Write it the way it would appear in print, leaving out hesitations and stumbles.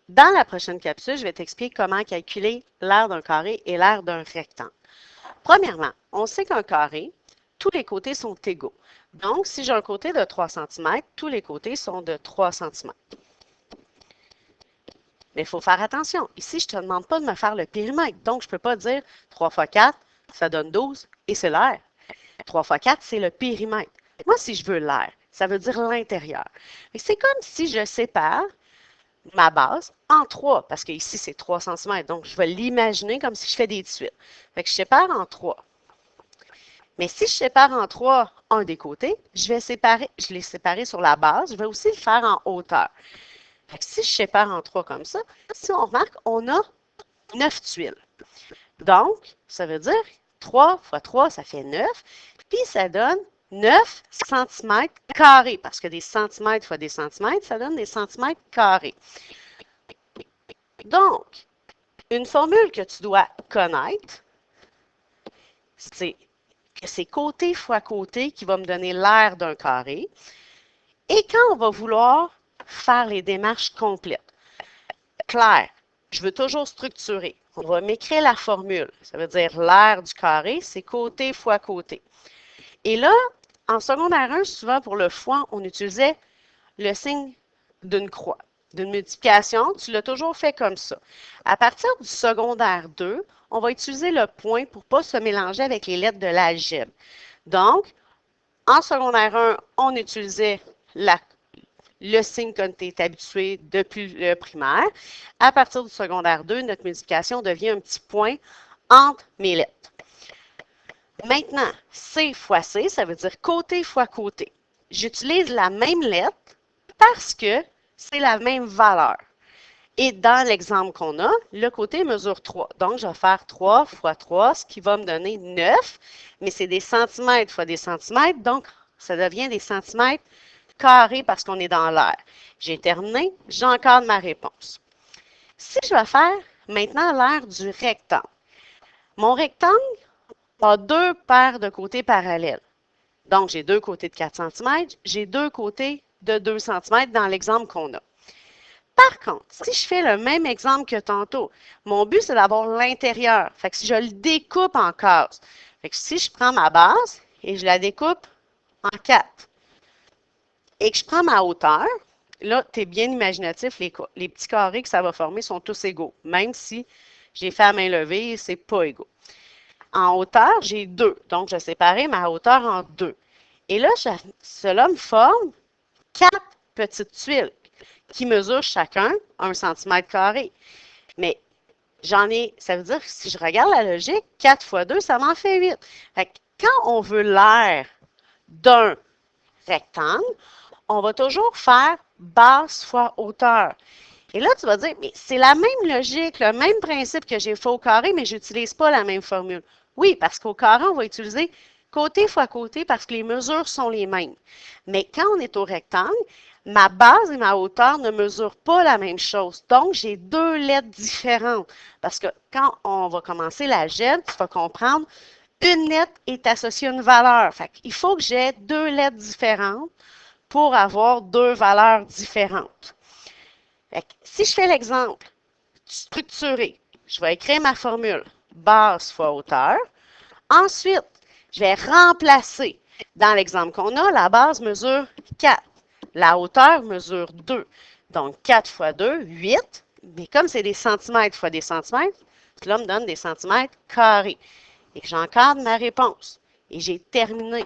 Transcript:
Dans la prochaine capsule, je vais t'expliquer comment calculer l'aire d'un carré et l'aire d'un rectangle. Premièrement, on sait qu'un carré, tous les côtés sont égaux. Donc, si j'ai un côté de 3 cm, tous les côtés sont de 3 cm. Mais il faut faire attention. Ici, je ne te demande pas de me faire le périmètre. Donc, je ne peux pas dire 3 fois 4, ça donne 12 et c'est l'aire. 3 fois 4, c'est le périmètre. Moi, si je veux l'aire, ça veut dire l'intérieur. C'est comme si je sépare ma base en 3, parce qu'ici, c'est 3 cm. Donc, je vais l'imaginer comme si je fais des tuiles. Fait que je sépare en 3. Mais si je sépare en 3 un des côtés, je l'ai séparé sur la base, je vais aussi le faire en hauteur. Fait que si je sépare en 3 comme ça, si on remarque, on a 9 tuiles. Donc, ça veut dire 3 fois 3, ça fait 9. Puis, ça donne 9 cm carrés, parce que des centimètres fois des centimètres, ça donne des centimètres carrés. Donc, une formule que tu dois connaître, c'est que c'est côté fois côté qui va me donner l'aire d'un carré. Et quand on va vouloir faire les démarches complètes, clair, je veux toujours structurer. On va m'écrire la formule. Ça veut dire l'aire du carré, c'est côté fois côté. Et là, en secondaire 1, souvent pour le fois, on utilisait le signe d'une croix, d'une multiplication. Tu l'as toujours fait comme ça. À partir du secondaire 2, on va utiliser le point pour ne pas se mélanger avec les lettres de l'algèbre. Donc, en secondaire 1, on utilisait le signe qu'on est habitué depuis le primaire. À partir du secondaire 2, notre multiplication devient un petit point entre mes lettres. Maintenant, C fois C, ça veut dire côté fois côté. J'utilise la même lettre parce que c'est la même valeur. Et dans l'exemple qu'on a, le côté mesure 3. Donc, je vais faire 3 fois 3, ce qui va me donner 9. Mais c'est des centimètres fois des centimètres. Donc, ça devient des centimètres carrés parce qu'on est dans l'air. J'ai terminé, j'encadre ma réponse. Si je vais faire maintenant l'aire du rectangle, mon rectangle a deux paires de côtés parallèles. Donc, j'ai deux côtés de 4 cm, j'ai deux côtés de 2 cm dans l'exemple qu'on a. Par contre, si je fais le même exemple que tantôt, mon but, c'est d'avoir l'intérieur. Fait que si je le découpe en cases, fait que si je prends ma base et je la découpe en 4 et que je prends ma hauteur, là, tu es bien imaginatif, les petits carrés que ça va former sont tous égaux, même si j'ai fait à main levée, c'est pas égaux. En hauteur, j'ai 2, donc je vais séparer ma hauteur en 2. Et là, cela me forme 4 petites tuiles qui mesurent chacun 1 cm². Mais ça veut dire que si je regarde la logique, 4 fois 2, ça m'en fait 8. Fait que quand on veut l'aire d'un rectangle, on va toujours faire base fois hauteur. Et là, tu vas dire, mais c'est la même logique, le même principe que j'ai fait au carré, mais je n'utilise pas la même formule. Oui, parce qu'au carré, on va utiliser côté fois côté parce que les mesures sont les mêmes. Mais quand on est au rectangle, ma base et ma hauteur ne mesurent pas la même chose. Donc, j'ai deux lettres différentes. Parce que quand on va commencer l'algèbre, tu vas comprendre, une lettre est associée à une valeur. Fait qu'il faut que j'ai deux lettres différentes pour avoir deux valeurs différentes. Fait que, si je fais l'exemple structuré, je vais écrire ma formule base fois hauteur. Ensuite, je vais remplacer. Dans l'exemple qu'on a, la base mesure 4. La hauteur mesure 2. Donc, 4 fois 2, 8. Mais comme c'est des centimètres fois des centimètres, cela me donne des centimètres carrés. Et j'encadre ma réponse. Et j'ai terminé.